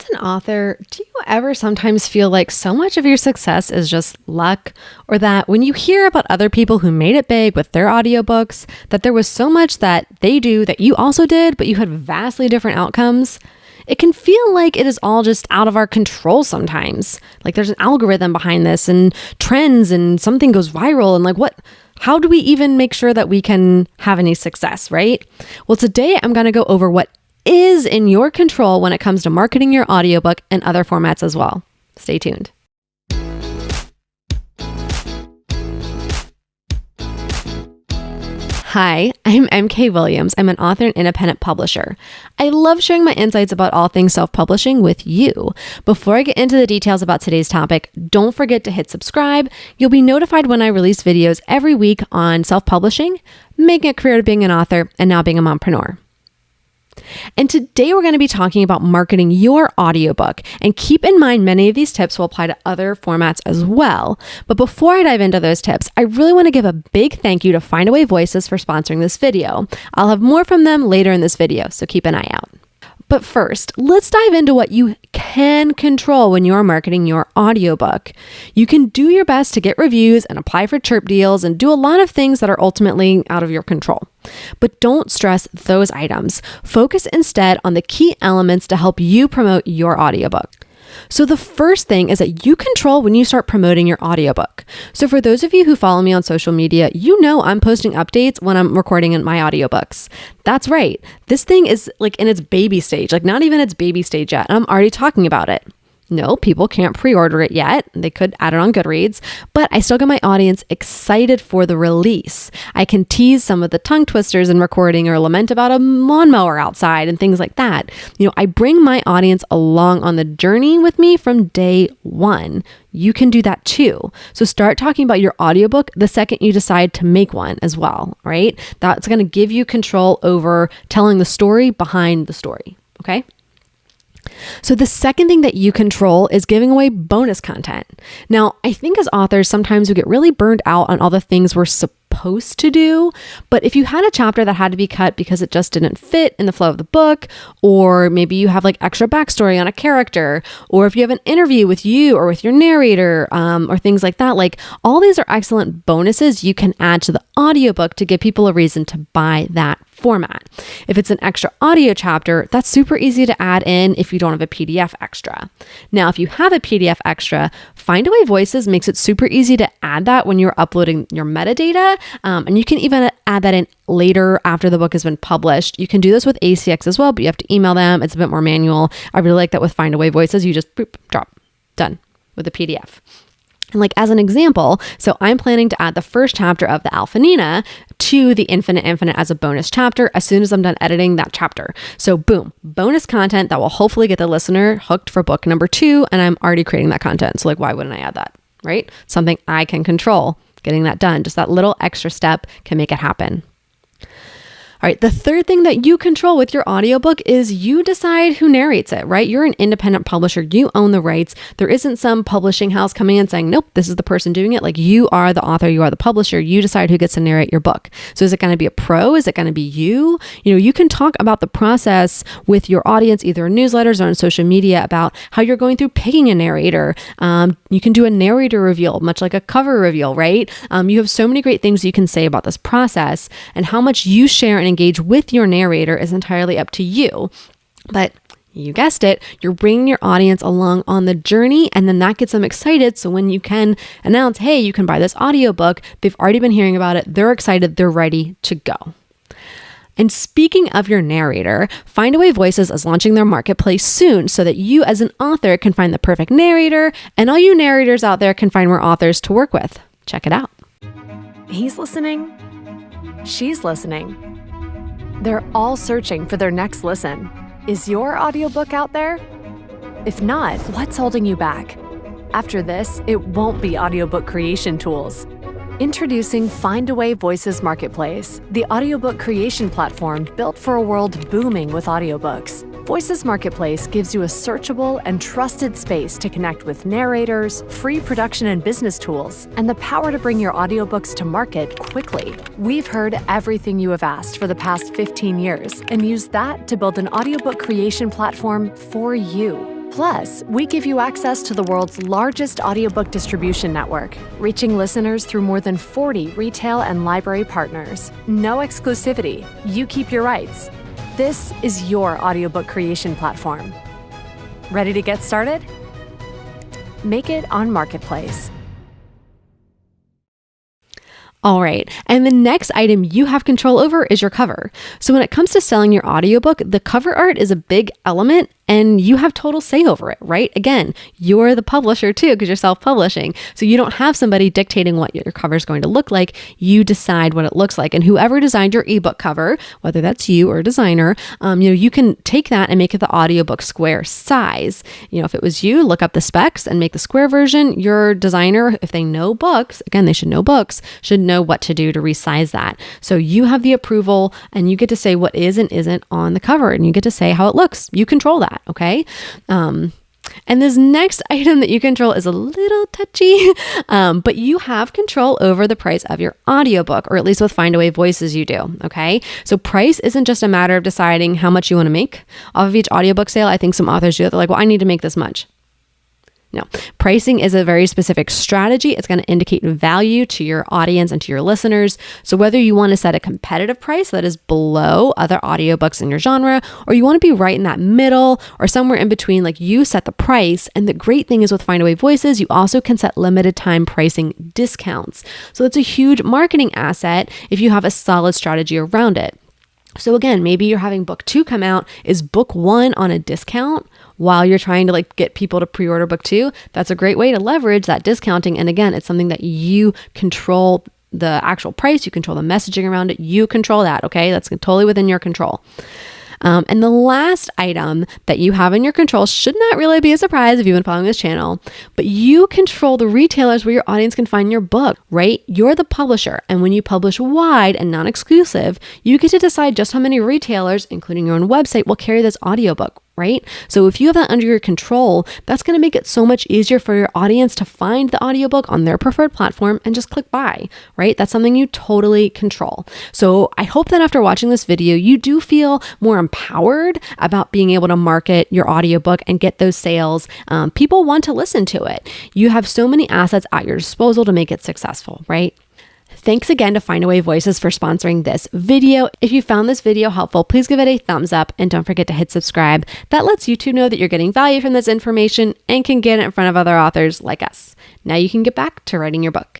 As an author, do you ever sometimes feel like so much of your success is just luck? Or that when you hear about other people who made it big with their audiobooks, that there was so much that they do that you also did, but you had vastly different outcomes? It can feel like it is all just out of our control sometimes. Like there's an algorithm behind this and trends and something goes viral and how do we even make sure that we can have any success, right? Well, today I'm going to go over what is in your control when it comes to marketing your audiobook and other formats as well. Stay tuned. Hi, I'm MK Williams. I'm an author and independent publisher. I love sharing my insights about all things self-publishing with you. Before I get into the details about today's topic, don't forget to hit subscribe. You'll be notified when I release videos every week on self-publishing, making a career of being an author, and now being a mompreneur. And today we're going to be talking about marketing your audiobook. And keep in mind, many of these tips will apply to other formats as well. But before I dive into those tips, I really want to give a big thank you to Findaway Voices for sponsoring this video. I'll have more from them later in this video, so keep an eye out. But first, let's dive into what you can control when you're marketing your audiobook. You can do your best to get reviews and apply for Chirp deals and do a lot of things that are ultimately out of your control. But don't stress those items. Focus instead on the key elements to help you promote your audiobook. So the first thing is that you control when you start promoting your audiobook. So for those of you who follow me on social media, you know I'm posting updates when I'm recording in my audiobooks. That's right. This thing is like in its baby stage, like not even its baby stage yet. And I'm already talking about it. No, people can't pre-order it yet. They could add it on Goodreads, but I still get my audience excited for the release. I can tease some of the tongue twisters in recording or lament about a lawnmower outside and things like that. I bring my audience along on the journey with me from day one. You can do that too. So start talking about your audiobook the second you decide to make one as well, right? That's going to give you control over telling the story behind the story, okay? So the second thing that you control is giving away bonus content. Now, I think as authors, sometimes we get really burned out on all the things we're supposed to do. But if you had a chapter that had to be cut because it just didn't fit in the flow of the book, or maybe you have like extra backstory on a character, or if you have an interview with you or with your narrator, or things like that, like all these are excellent bonuses you can add to the audiobook to give people a reason to buy that format. If it's an extra audio chapter, that's super easy to add in if you don't have a PDF extra. Now, if you have a PDF extra, Findaway Voices makes it super easy to add that when you're uploading your metadata, and you can even add that in later after the book has been published. You can do this with ACX as well, but you have to email them. It's a bit more manual. I really like that with Findaway Voices. You just boop, drop, done with the PDF. And like as an example, so I'm planning to add the first chapter of the Alphanina to the Infinite as a bonus chapter as soon as I'm done editing that chapter. So boom, bonus content that will hopefully get the listener hooked for book number 2. And I'm already creating that content. So like, why wouldn't I add that, right? Something I can control, getting that done. Just that little extra step can make it happen. All right, the third thing that you control with your audiobook is you decide who narrates it, right? You're an independent publisher. You own the rights. There isn't some publishing house coming in saying, nope, this is the person doing it. Like you are the author, you are the publisher. You decide who gets to narrate your book. So is it going to be a pro? Is it going to be you? You can talk about the process with your audience, either in newsletters or on social media, about how you're going through picking a narrator. You can do a narrator reveal, much like a cover reveal, right? You have so many great things you can say about this process, and how much you share and engage with your narrator is entirely up to you. But you guessed it, you're bringing your audience along on the journey, and then that gets them excited. So when you can announce, hey, you can buy this audiobook, they've already been hearing about it, they're excited, they're ready to go. And speaking of your narrator, Findaway Voices is launching their marketplace soon so that you as an author can find the perfect narrator, and all you narrators out there can find more authors to work with. Check it out. He's listening. She's listening. They're all searching for their next listen. Is your audiobook out there? If not, what's holding you back? After this, it won't be audiobook creation tools. Introducing Findaway Voices Marketplace, the audiobook creation platform built for a world booming with audiobooks. Voices Marketplace gives you a searchable and trusted space to connect with narrators, free production and business tools, and the power to bring your audiobooks to market quickly. We've heard everything you have asked for the past 15 years and used that to build an audiobook creation platform for you. Plus, we give you access to the world's largest audiobook distribution network, reaching listeners through more than 40 retail and library partners. No exclusivity. You keep your rights. This is your audiobook creation platform. Ready to get started? Make it on Marketplace. All right. And the next item you have control over is your cover. So when it comes to selling your audiobook, the cover art is a big element and you have total say over it, right? Again, you're the publisher too, because you're self-publishing. So you don't have somebody dictating what your cover is going to look like. You decide what it looks like. And whoever designed your ebook cover, whether that's you or a designer, you can take that and make it the audiobook square size. If it was you, look up the specs and make the square version. Your designer, if they know books, again, they should know books, should know what to do to resize that. So you have the approval and you get to say what is and isn't on the cover and you get to say how it looks. You control that. Okay. And this next item that you control is a little touchy, but you have control over the price of your audiobook, or at least with Findaway Voices you do. Okay. So price isn't just a matter of deciding how much you want to make off of each audiobook sale. I think some authors do it. They're like, well, I need to make this much. No, pricing is a very specific strategy. It's going to indicate value to your audience and to your listeners. So whether you want to set a competitive price that is below other audiobooks in your genre, or you want to be right in that middle or somewhere in between, like you set the price. And the great thing is with Findaway Voices, you also can set limited time pricing discounts. So it's a huge marketing asset if you have a solid strategy around it. So again, maybe you're having book 2 come out. Is book 1 on a discount while you're trying to get people to pre-order book 2? That's a great way to leverage that discounting. And again, it's something that you control the actual price. You control the messaging around it. You control that. Okay. That's totally within your control. And the last item that you have in your control should not really be a surprise if you've been following this channel, but you control the retailers where your audience can find your book, right? You're the publisher. And when you publish wide and non-exclusive, you get to decide just how many retailers, including your own website, will carry this audiobook, right? So if you have that under your control, that's going to make it so much easier for your audience to find the audiobook on their preferred platform and just click buy, right? That's something you totally control. So I hope that after watching this video, you do feel more empowered about being able to market your audiobook and get those sales. People want to listen to it. You have so many assets at your disposal to make it successful, right? Thanks again to Findaway Voices for sponsoring this video. If you found this video helpful, please give it a thumbs up and don't forget to hit subscribe. That lets YouTube know that you're getting value from this information and can get it in front of other authors like us. Now you can get back to writing your book.